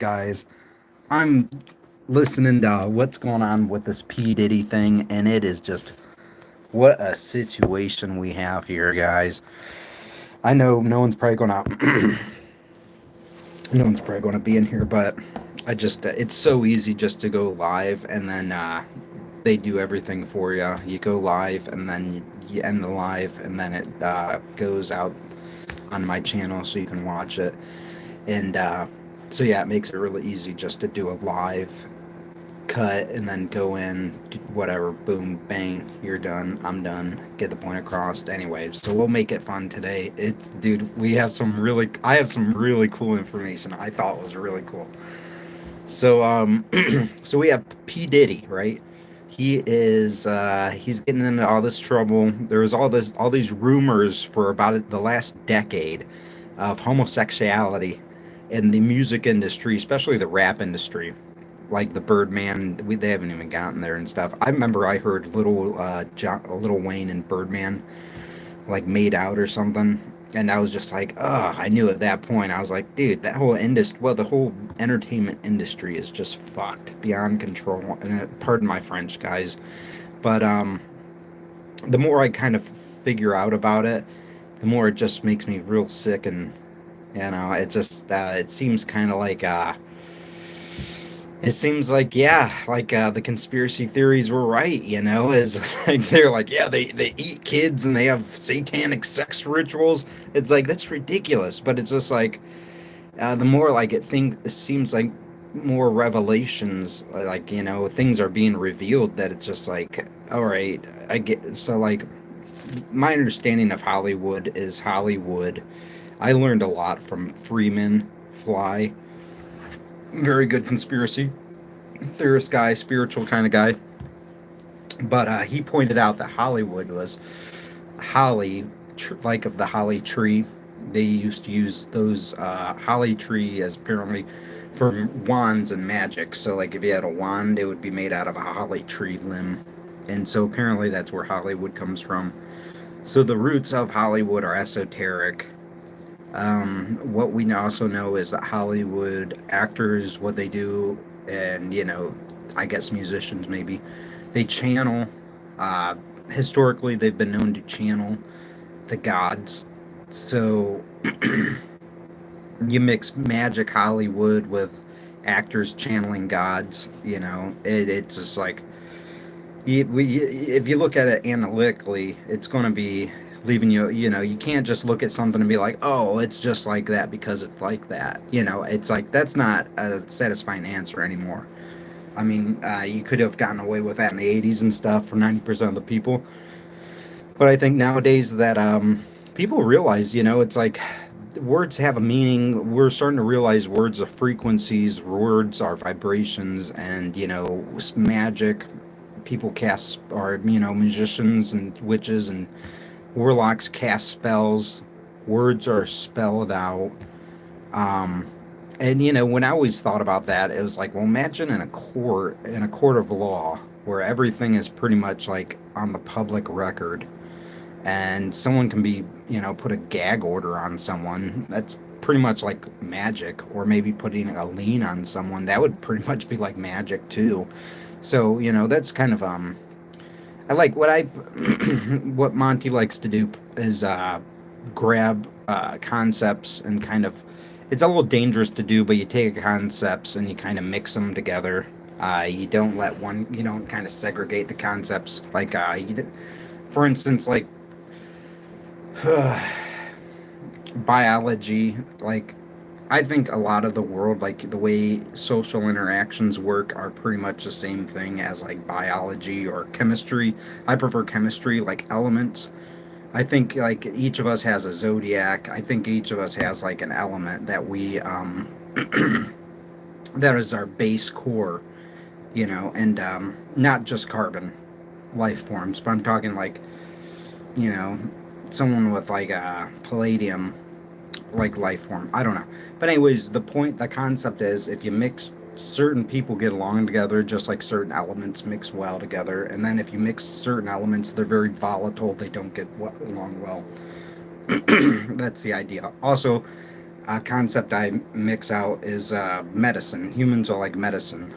guys. I'm listening to what's going on with this P. Diddy thing, and it is just what a situation we have here, guys. I know no one's probably going to be in here, but it's so easy just to go live, and then they do everything for you. You go live, and then you end the live, and then it goes out on my channel so you can watch it. And so yeah, it makes it really easy just to do a live cut and then go in, whatever, boom, bang, you're done, I'm done, get the point across. Anyway, so we'll make it fun today. Dude, I have some really cool information I thought was really cool. So, so we have P. Diddy, right? He's getting into all this trouble. There was all these rumors for about the last decade of homosexuality in the music industry, especially the rap industry, like the Birdman. They haven't even gotten there and stuff. I remember I heard Little Wayne and Birdman like made out or something, and I was just like, ugh. I knew at that point. I was like, dude, the whole entertainment industry is just fucked beyond control. And pardon my French, guys, but the more I kind of figure out about it, the more it just makes me real sick. And it seems kind of like the conspiracy theories were right, is like they're like, yeah, they eat kids and they have satanic sex rituals. It's like, that's ridiculous. But it's just like, the more like it seems like more revelations, like, things are being revealed, that it's just like, all right, I get. So like, my understanding of Hollywood is Hollywood. I learned a lot from Freeman Fly. Very good conspiracy theorist guy, spiritual kind of guy. But he pointed out that Hollywood was like of the holly tree. They used to use those holly tree as apparently for wands and magic. So like if you had a wand, it would be made out of a holly tree limb. And so apparently that's where Hollywood comes from. So the roots of Hollywood are esoteric. What we also know is that Hollywood actors, what they do, and I guess musicians maybe, they channel. Uh, Historically, they've been known to channel the gods. So you mix magic Hollywood with actors channeling gods. It's just like, if you look at it analytically, it's going to be leaving you can't just look at something and be like, oh, it's just like that because it's like that. It's like, that's not a satisfying answer anymore. I mean, you could have gotten away with that in the 80s and stuff for 90% of the people. But I think nowadays that people realize, it's like words have a meaning. We're starting to realize words are frequencies, words are vibrations, and, magic. People cast, or, musicians and witches and warlocks cast spells. Words are spelled out. Um, and when I always thought about that, it was like, well, imagine in a court of law where everything is pretty much like on the public record, and someone can be, put a gag order on someone. That's pretty much like magic. Or maybe putting a lien on someone, that would pretty much be like magic too. So that's kind of I like what Monty likes to do is grab concepts and kind of, it's a little dangerous to do, but you take concepts and you kind of mix them together. You don't kind of segregate the concepts. Like for instance, like biology. Like, I think a lot of the world, like the way social interactions work, are pretty much the same thing as like biology or chemistry. I prefer chemistry, like elements. I think like each of us has a zodiac. I think each of us has like an element that we that is our base core, and not just carbon life forms, but I'm talking like, you know, someone with like a palladium like life form. I don't know. But anyways, the concept is, if you mix, certain people get along together just like certain elements mix well together. And then if you mix certain elements, they're very volatile. They don't get along well. That's the idea. Also, a concept I mix out is medicine. Humans are like medicine.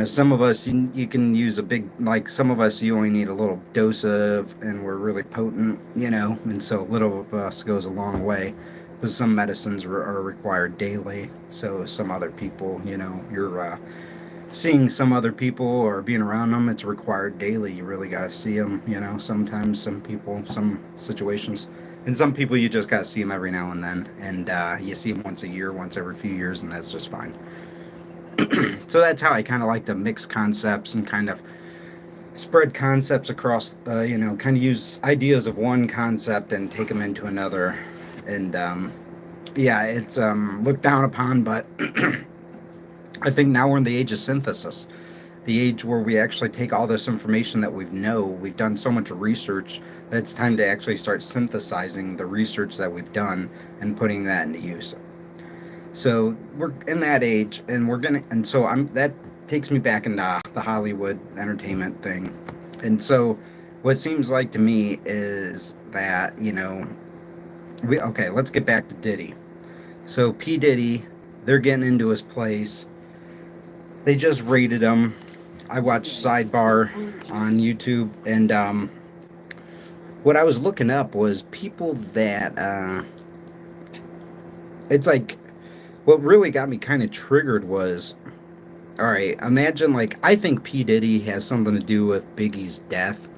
Some of us you can use a big, like some of us you only need a little dose of, and we're really potent, and so a little of us goes a long way. But some medicines are required daily. So some other people, you're seeing some other people or being around them, it's required daily. You really got to see them, sometimes some people, some situations. And some people you just got to see them every now and then. And you see them once a year, once every few years, and that's just fine. So that's how I kind of like to mix concepts and kind of spread concepts across, kind of use ideas of one concept and take them into another. And yeah, it's looked down upon, but I think now we're in the age of synthesis, the age where we actually take all this information that we've done so much research that it's time to actually start synthesizing the research that we've done and putting that into use. So we're in that age, and so that takes me back into the Hollywood entertainment thing. And so what seems like to me is that, let's get back to Diddy. So P. Diddy, they're getting into his place. They just raided him. I watched Sidebar on YouTube, and what I was looking up was people that, it's like, what really got me kind of triggered was, all right, imagine, like, I think P. Diddy has something to do with Biggie's death.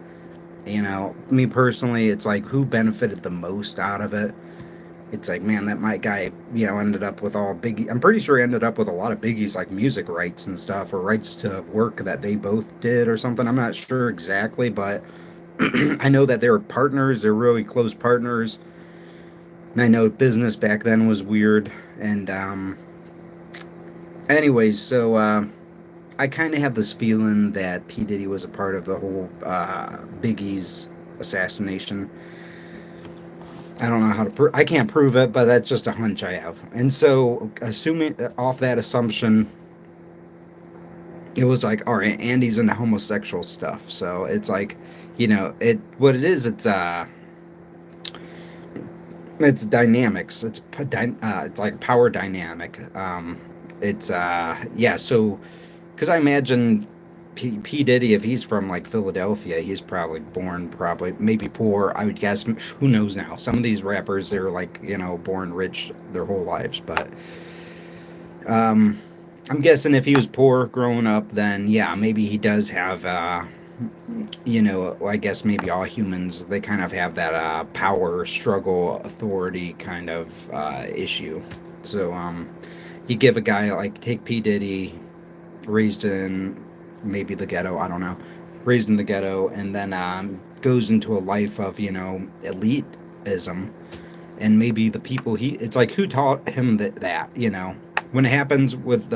Me personally, it's like, who benefited the most out of it? It's like, man, that my guy, ended up with all Biggie. I'm pretty sure he ended up with a lot of Biggie's, like, music rights and stuff, or rights to work that they both did or something. I'm not sure exactly, but I know that they were partners. They're really close partners. And I know business back then was weird. And anyways, so I kind of have this feeling that P. Diddy was a part of the whole Biggie's assassination. I don't know how to I can't prove it, but that's just a hunch I have. And so, assuming off that assumption, it was like, all right, Andy's into homosexual stuff. So it's like, what it is, it's dynamics. It's like power dynamic. So, because I imagine P. Diddy, if he's from like Philadelphia, he's probably born maybe poor. I would guess. Who knows now? Some of these rappers, they're like, born rich their whole lives. But I'm guessing if he was poor growing up, then yeah, maybe he does have. I guess maybe all humans, they kind of have that power struggle, authority kind of issue. So you give a guy like, take P. Diddy, raised in maybe the ghetto, I don't know, raised in the ghetto, and then goes into a life of, elitism, and maybe the people it's like, who taught him that, when it happens with,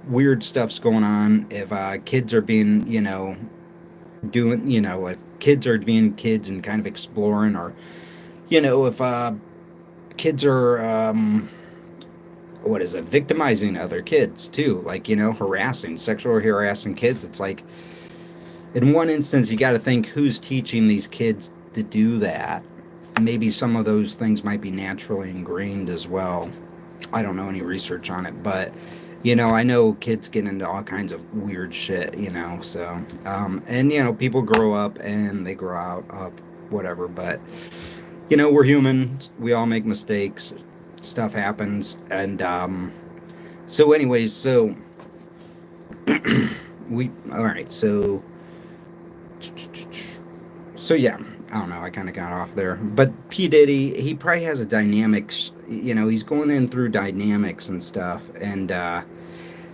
weird stuff's going on, if kids are being, if kids are being kids and kind of exploring, or, if kids are, victimizing other kids too, like, sexually harassing kids. It's like, in one instance, you got to think, who's teaching these kids to do that? Maybe some of those things might be naturally ingrained as well. I don't know any research on it, but, I know kids get into all kinds of weird shit, so, and, people grow up and they grow out of whatever, but, we're humans, we all make mistakes, stuff happens, and so anyways, so yeah, I don't know, I kind of got off there, but P. Diddy, he probably has a dynamics, he's going in through dynamics and stuff, and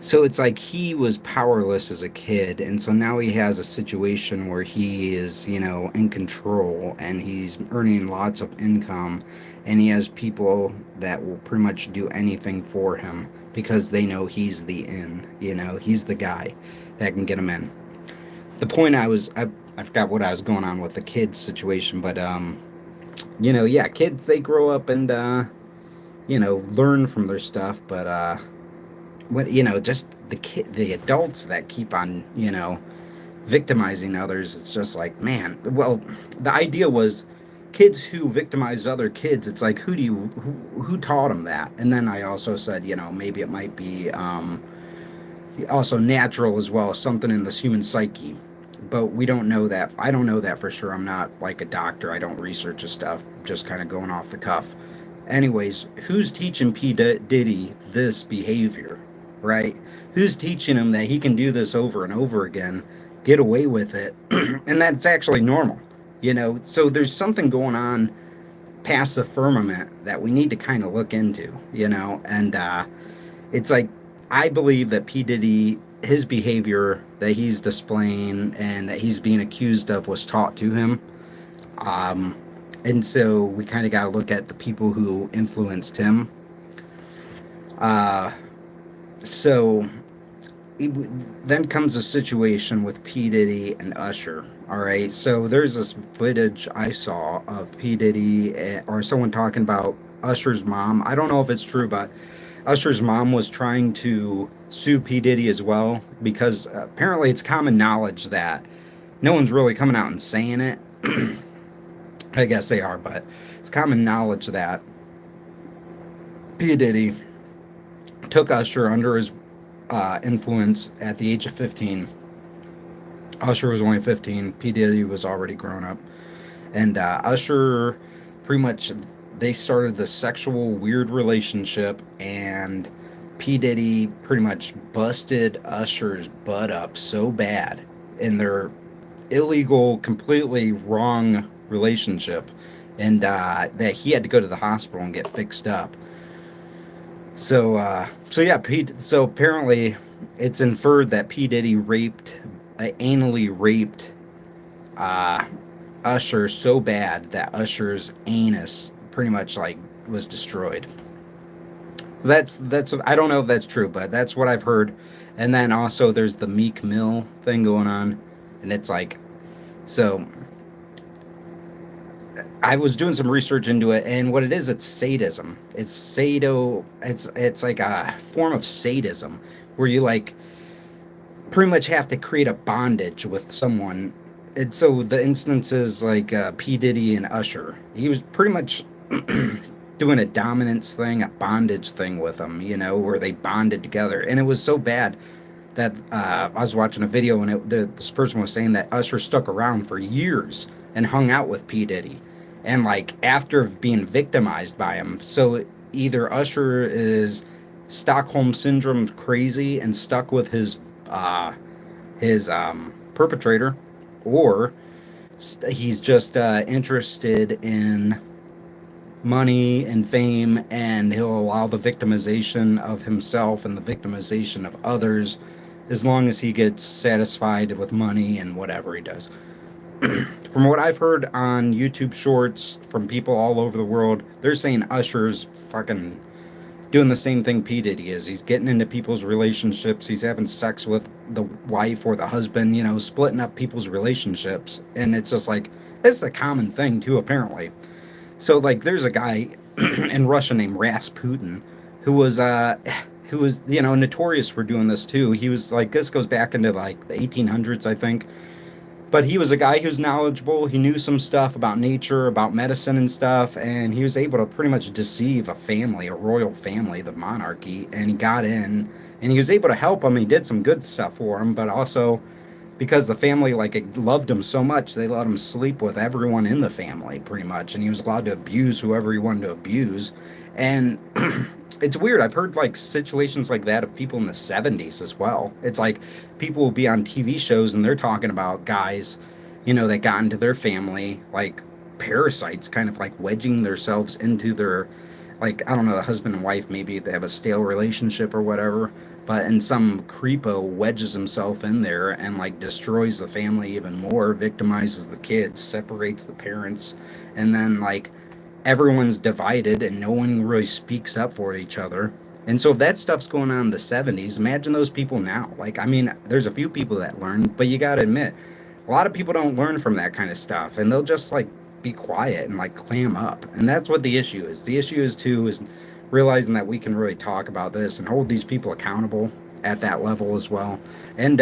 so it's like, he was powerless as a kid, and so now he has a situation where he is, in control, and he's earning lots of income, and he has people that will pretty much do anything for him because they know he's the he's the guy that can get him in. The point I forgot what I was going on with the kids situation, but kids, they grow up and learn from their stuff, but just the adults that keep on victimizing others, it's just like, man, well, the idea was, kids who victimize other kids, it's like, who taught them that? And then I also said, maybe it might be also natural as well, something in this human psyche. But we don't know that. I don't know that for sure. I'm not like a doctor. I don't research this stuff. Just kind of going off the cuff. Anyways, who's teaching Diddy this behavior, right? Who's teaching him that he can do this over and over again, get away with it, and that's actually normal, So there's something going on past the firmament that we need to kind of look into, and it's like, I believe that P. Diddy, his behavior that he's displaying and that he's being accused of was taught to him. Um, and so we kind of got to look at the people who influenced him. Uh, so then comes a situation with P. Diddy and Usher. All right. So there's this footage I saw of P. Diddy or someone talking about Usher's mom. I don't know if it's true, but Usher's mom was trying to sue P. Diddy as well because apparently it's common knowledge that no one's really coming out and saying it. I guess they are, but it's common knowledge that P. Diddy took Usher under his influence at the age of 15. Usher was only 15. P. Diddy was already grown up. And Usher pretty much, they started this sexual weird relationship, and P. Diddy pretty much busted Usher's butt up so bad in their illegal, completely wrong relationship, and that he had to go to the hospital and get fixed up. So yeah, so apparently it's inferred that P. Diddy anally raped Usher so bad that Usher's anus pretty much like was destroyed. So that's I don't know if that's true, but that's what I've heard. And then also there's the Meek Mill thing going on, and it's like, so I was doing some research into it, and what it is, it's sadism. It's like a form of sadism where you like pretty much have to create a bondage with someone. And so the instances like P. Diddy and Usher, he was pretty much doing a dominance thing, a bondage thing with them, where they bonded together. And it was so bad that I was watching a video, and this person was saying that Usher stuck around for years and hung out with P. Diddy. And like after being victimized by him. So either Usher is Stockholm Syndrome crazy and stuck with his perpetrator, or he's just interested in money and fame, and he'll allow the victimization of himself and the victimization of others as long as he gets satisfied with money and whatever he does. From what I've heard on YouTube shorts from people all over the world, they're saying Usher's fucking doing the same thing P. Diddy is. He's getting into people's relationships. He's having sex with the wife or the husband, splitting up people's relationships. And it's just like, it's a common thing too, apparently. So like there's a guy in Russia named Rasputin who was notorious for doing this too. He was like, this goes back into like the 1800s, I think. But he was a guy who's knowledgeable. He knew some stuff about nature, about medicine and stuff, and he was able to pretty much deceive a family, a royal family, the monarchy, and he got in, and he was able to help them. He did some good stuff for him, but also because the family loved him so much, they let him sleep with everyone in the family pretty much, and he was allowed to abuse whoever he wanted to abuse. And it's weird. I've heard like situations like that of people in the 70s as well. It's like people will be on TV shows and they're talking about guys, that got into their family, like parasites, kind of like wedging themselves into their, like, I don't know, the husband and wife, maybe they have a stale relationship or whatever, but and some creepo wedges himself in there and like destroys the family even more, victimizes the kids, separates the parents, and then like everyone's divided and no one really speaks up for each other. And so if that stuff's going on in the 70s, imagine those people now. Like, I mean, there's a few people that learn, but you got to admit, a lot of people don't learn from that kind of stuff, and they'll just like be quiet and like clam up. And that's what the issue is. The issue is realizing that we can really talk about this and hold these people accountable at that level as well. And,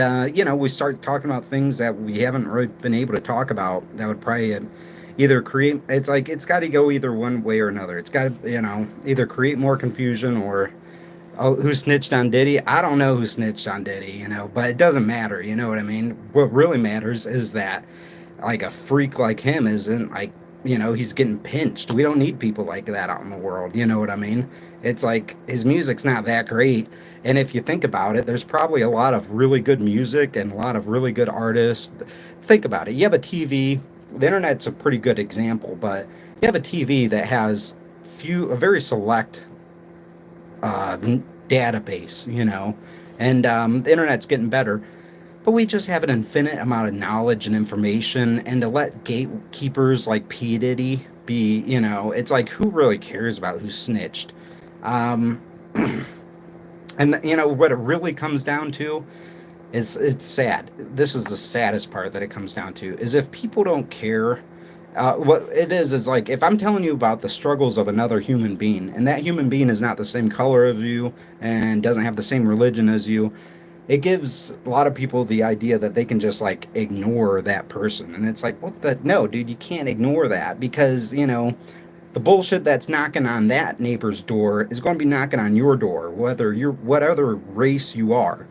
we start talking about things that we haven't really been able to talk about that would probably Either create, it's like it's got to go either one way or another. It's got to, either create more confusion or, oh, who snitched on Diddy? I don't know who snitched on Diddy, but it doesn't matter. You know what I mean? What really matters is that like a freak like him isn't like, he's getting pinched. We don't need people like that out in the world. You know what I mean? It's like his music's not that great. And if you think about it, there's probably a lot of really good music and a lot of really good artists. Think about it. You have a TV. The internet's a pretty good example, but you have a TV that has a very select uh, database, and the internet's getting better, but we just have an infinite amount of knowledge and information. And to let gatekeepers like P. Diddy be, it's like, who really cares about who snitched? Um, and, what it really comes down to, it's sad. This is the saddest part that it comes down to, is if people don't care. What it is like if I'm telling you about the struggles of another human being, and that human being is not the same color as you and doesn't have the same religion as you, it gives a lot of people the idea that they can just like ignore that person. And it's like, what the? No, dude, you can't ignore that, because, the bullshit that's knocking on that neighbor's door is going to be knocking on your door, whether you're whatever race you are.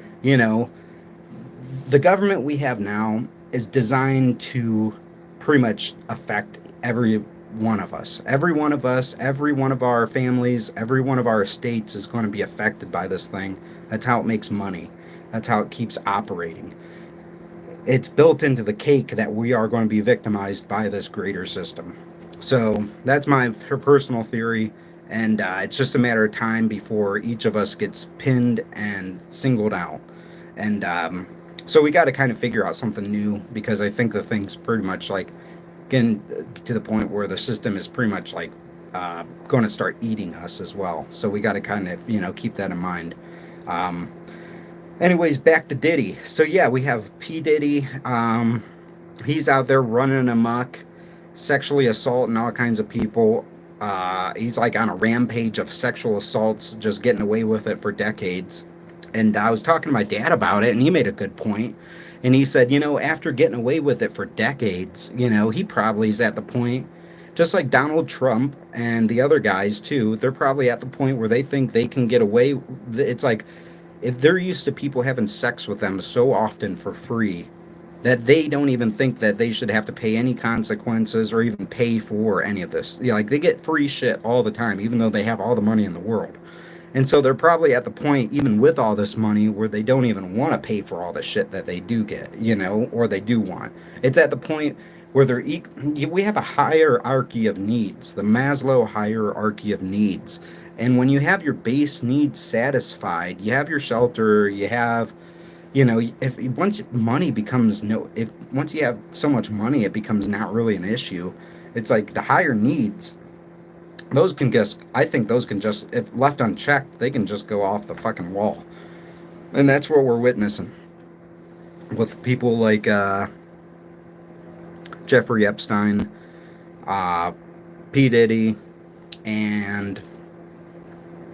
The government we have now is designed to pretty much affect every one of us. Every one of us, every one of our families, every one of our estates is going to be affected by this thing. That's how it makes money. That's how it keeps operating. It's built into the cake that we are going to be victimized by this greater system. So that's my personal theory, and it's just a matter of time before each of us gets pinned and singled out. And so we got to kind of figure out something new, because I think the thing's pretty much like getting to the point where the system is pretty much like going to start eating us as well. So we got to kind of, keep that in mind. Um, Anyways, back to Diddy. So yeah, we have P. Diddy. He's out there running amok, sexually assaulting all kinds of people. He's like on a rampage of sexual assaults, just getting away with it for decades. And I was talking to my dad about it, and he made a good point. And he said, after getting away with it for decades, he probably is at the point, just like Donald Trump and the other guys too, they're probably at the point where they think they can get away. It's like, if they're used to people having sex with them so often for free, that they don't even think that they should have to pay any consequences or even pay for any of this. Like, they get free shit all the time, even though they have all the money in the world. And so they're probably at the point, even with all this money, where they don't even want to pay for all the shit that they do get, or they do want. It's at the point where we have a hierarchy of needs, the Maslow hierarchy of needs. And when you have your base needs satisfied, you have your shelter, you have, if once money becomes no, if once you have so much money, it becomes not really an issue. It's like the higher needs, I think those can just, if left unchecked, they can just go off the fucking wall. And that's what we're witnessing with people like Jeffrey Epstein, P. Diddy, and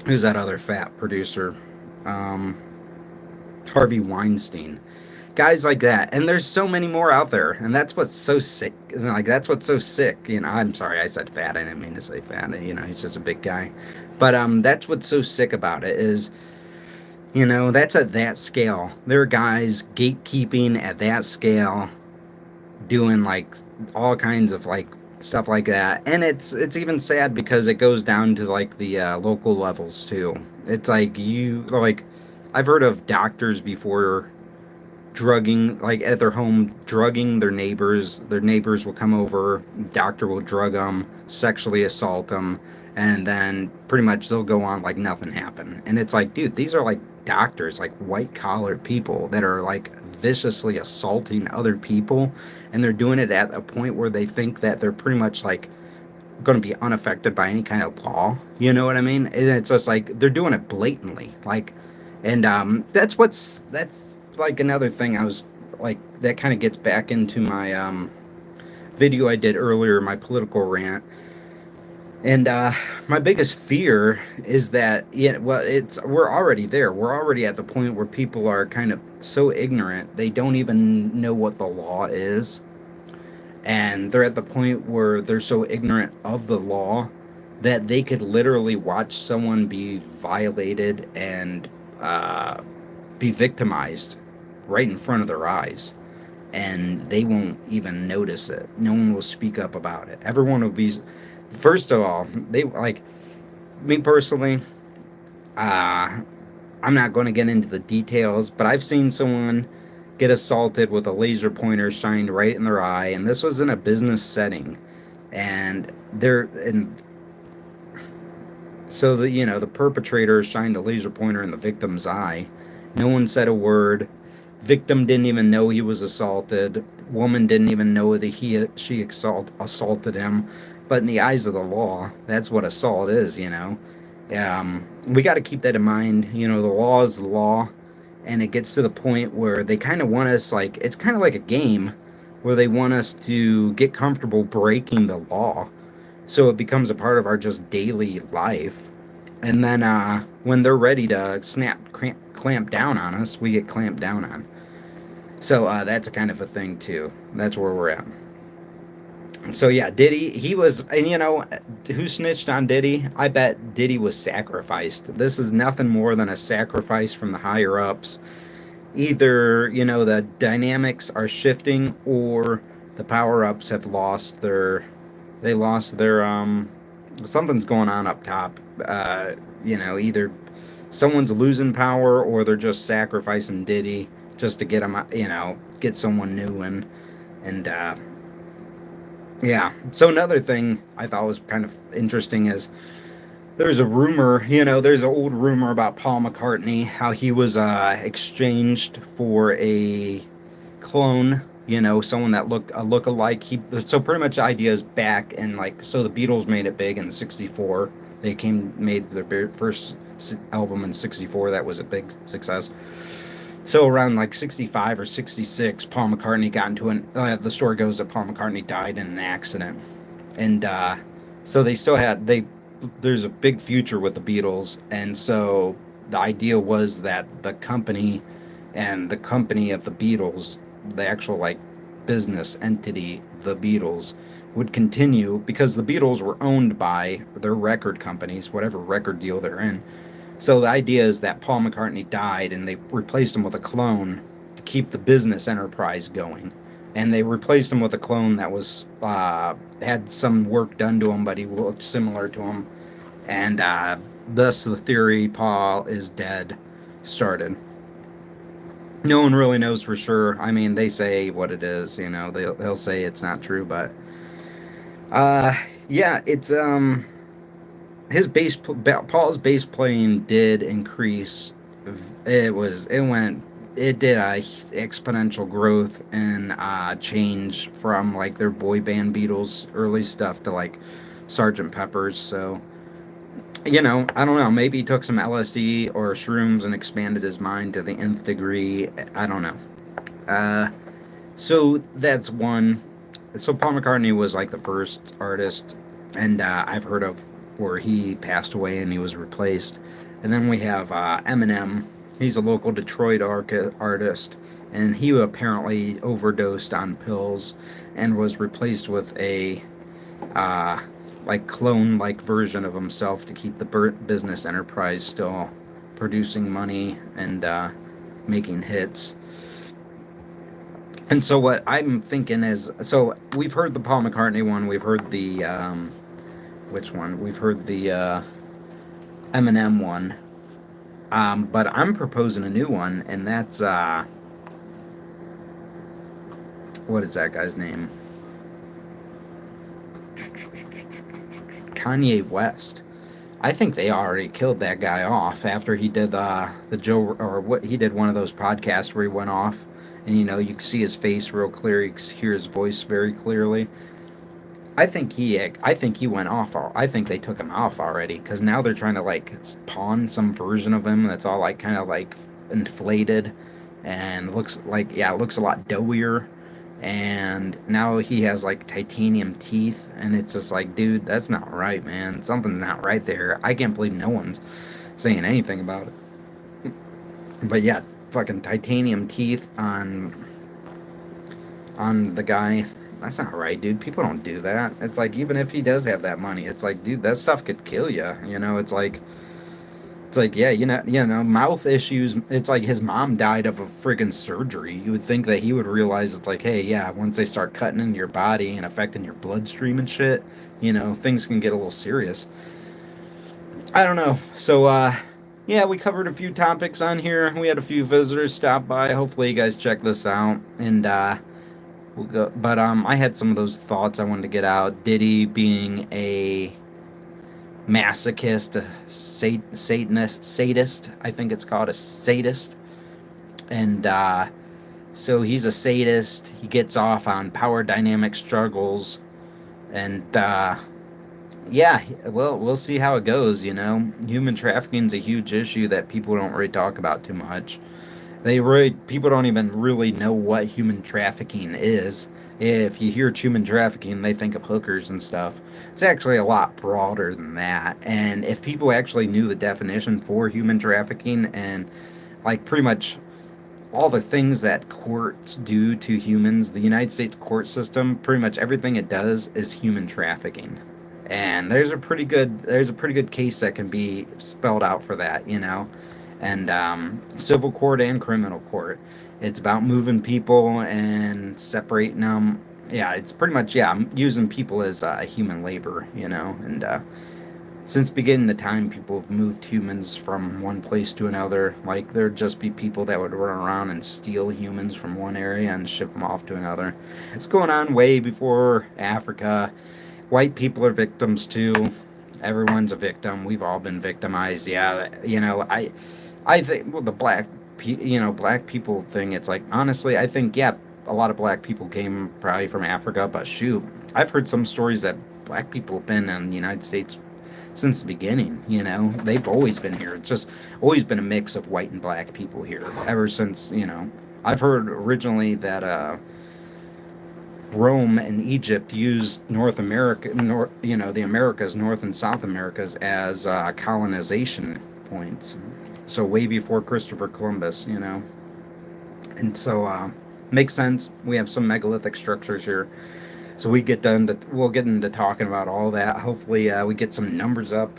who's that other fat producer? Harvey Weinstein. Guys like that. And there's so many more out there. And that's what's so sick. Like, that's what's so sick. I'm sorry, I said fat. I didn't mean to say fat. He's just a big guy. But that's what's so sick about it is, that's at that scale. There are guys gatekeeping at that scale, doing like all kinds of like stuff like that. And it's even sad because it goes down to like the local levels too. It's like I've heard of doctors before drugging, like at their home, drugging their neighbors. Their neighbors will come over, doctor will drug them, sexually assault them, and then pretty much they'll go on like nothing happened. And it's like, dude, these are like doctors, like white collar people that are like viciously assaulting other people, and they're doing it at a point where they think that they're pretty much like going to be unaffected by any kind of law. You know what I mean? And it's just like they're doing it blatantly, like, and that's like another thing I was like, that kind of gets back into my video I did earlier, my political rant. And my biggest fear is that, we're already there. We're already at the point where people are kind of so ignorant, they don't even know what the law is. and they're at the point where they're so ignorant of the law that they could literally watch someone be violated and uh, be victimized right in front of their eyes, and they won't even notice it. No one will speak up about it. Everyone will be, first of all, they like me personally. Uh, I'm not going to get into the details, but I've seen someone get assaulted with a laser pointer shined right in their eye, and this was in a business setting. And they're and so the perpetrator shined a laser pointer in the victim's eye. No one said a word. Victim didn't even know he was assaulted. Woman didn't even know that she assaulted him. But in the eyes of the law, that's what assault is. We got to keep that in mind. The law is the law, and it gets to the point where they kind of want us, like, it's kind of like a game where they want us to get comfortable breaking the law, so it becomes a part of our just daily life. And then when they're ready to clamp down on us, we get clamped down on. So that's a kind of a thing too. That's where we're at. So yeah, Diddy, he was, and who snitched on Diddy? I bet Diddy was sacrificed. This is nothing more than a sacrifice from the higher ups. Either, the dynamics are shifting, or the power ups have lost their something's going on up top. Either someone's losing power, or they're just sacrificing Diddy just to get him, get someone new and yeah. So another thing I thought was kind of interesting is there's a rumor, there's an old rumor about Paul McCartney, how he was exchanged for a clone, someone that looked a look-alike. So pretty much the idea is back, and like, so the Beatles made it big in '64. They made their first album in '64. That was a big success. So around like 65 or 66, Paul McCartney got into the story goes that Paul McCartney died in an accident. And so they still there's a big future with the Beatles. And so the idea was that the company of the Beatles, the actual like business entity, the Beatles, would continue, because the Beatles were owned by their record companies, whatever record deal they're in. So the idea is that Paul McCartney died, and they replaced him with a clone to keep the business enterprise going. And they replaced him with a clone that was had some work done to him, but he looked similar to him. And thus the theory Paul is dead started. No one really knows for sure. I mean, they say what it is. They'll say it's not true, but yeah, it's Paul's bass playing did increase. It did a exponential growth and change from like their boy band Beatles early stuff to like Sgt. Pepper's. So I don't know, maybe he took some LSD or shrooms and expanded his mind to the nth degree. I don't know. So that's one. So Paul McCartney was like the first artist, and I've heard of where he passed away and he was replaced. And then we have Eminem. He's a local Detroit artist, and he apparently overdosed on pills and was replaced with a like clone-like version of himself to keep the business enterprise still producing money and making hits. And so what I'm thinking is, so we've heard the Paul McCartney one, we've heard the which one? We've heard the Eminem one. But I'm proposing a new one, and that's what is that guy's name? Kanye West. I think they already killed that guy off after he did he did one of those podcasts where he went off, and you can see his face real clear, you can hear his voice very clearly. I think he went off. I think they took him off already, because now they're trying to like pawn some version of him that's all like kind of like inflated and looks a lot doughier. And now he has like titanium teeth, and it's just like, dude, that's not right, man. Something's not right there. I can't believe no one's saying anything about it. But yeah, fucking titanium teeth on the guy. That's not right, dude. People don't do that. It's like, even if he does have that money, it's like, dude, that stuff could kill you. You know, it's like, yeah, mouth issues. It's like his mom died of a friggin' surgery. You would think that he would realize it's like, hey, yeah, once they start cutting into your body and affecting your bloodstream and shit, things can get a little serious. I don't know. So, yeah, we covered a few topics on here. We had a few visitors stop by. Hopefully, you guys check this out. And, we'll go. But, I had some of those thoughts I wanted to get out. Diddy being a masochist, a satanist, sadist. I think it's called a sadist. And so he's a sadist. He gets off on power dynamic struggles. And yeah, well, we'll see how it goes. Human trafficking is a huge issue that people don't really talk about too much. People don't even really know what human trafficking is. If you hear human trafficking, they think of hookers and stuff. It's actually a lot broader than that. And if people actually knew the definition for human trafficking and like pretty much all the things that courts do to humans, the United States court system, pretty much everything it does is human trafficking. And there's a pretty good case that can be spelled out for that. And civil court and criminal court. It's about moving people and separating them. Yeah, it's pretty much, yeah, using people as human labor. And since beginning of time, people have moved humans from one place to another. Like, there'd just be people that would run around and steal humans from one area and ship them off to another. It's going on way before Africa. White people are victims too. Everyone's a victim. We've all been victimized. Yeah, I think, well, the black people thing. It's like, honestly, I think, yeah, a lot of black people came probably from Africa, but shoot, I've heard some stories that black people have been in the United States since the beginning. They've always been here. It's just always been a mix of white and black people here ever since. I've heard originally that Rome and Egypt used North America, the Americas, North and South Americas, as colonization points. So way before Christopher Columbus. And so makes sense. We have some megalithic structures here. So we'll get into talking about all that. Hopefully, we get some numbers up.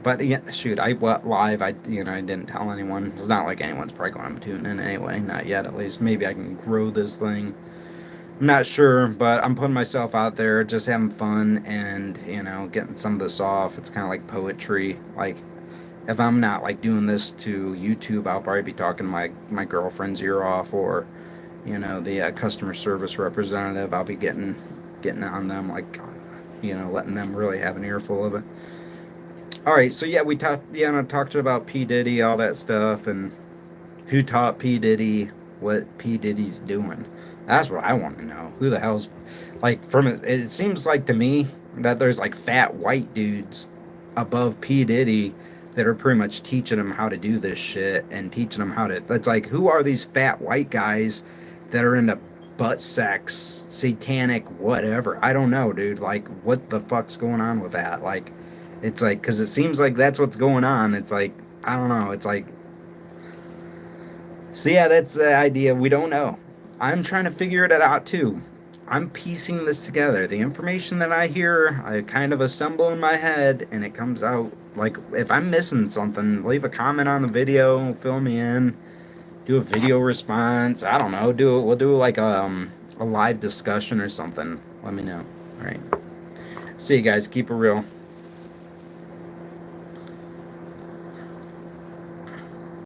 But yeah, shoot, I went live. I didn't tell anyone. It's not like anyone's probably going to tune in anyway. Not yet, at least. Maybe I can grow this thing. I'm not sure, but I'm putting myself out there, just having fun and, getting some of this off. It's kind of like poetry. Like, if I'm not, like, doing this to YouTube, I'll probably be talking my girlfriend's ear off, or, the customer service representative. I'll be getting on them, like, letting them really have an earful of it. All right, so yeah, I talked about P. Diddy, all that stuff, and who taught P. Diddy what P. Diddy's doing. That's what I want to know. Who the hell's, like, it seems like to me that there's like fat white dudes above P. Diddy that are pretty much teaching him how to do this shit and teaching him how to, it's like, who are these fat white guys that are into butt sex, satanic, whatever? I don't know, dude. Like, what the fuck's going on with that? Like, it's like, because it seems like that's what's going on. It's like, I don't know. It's like, so yeah, that's the idea. We don't know. I'm trying to figure it out too. I'm piecing this together. The information that I hear, I kind of assemble in my head, and it comes out. Like, if I'm missing something, leave a comment on the video, fill me in, do a video response. I don't know. We'll do like a live discussion or something. Let me know. All right. See you guys. Keep it real.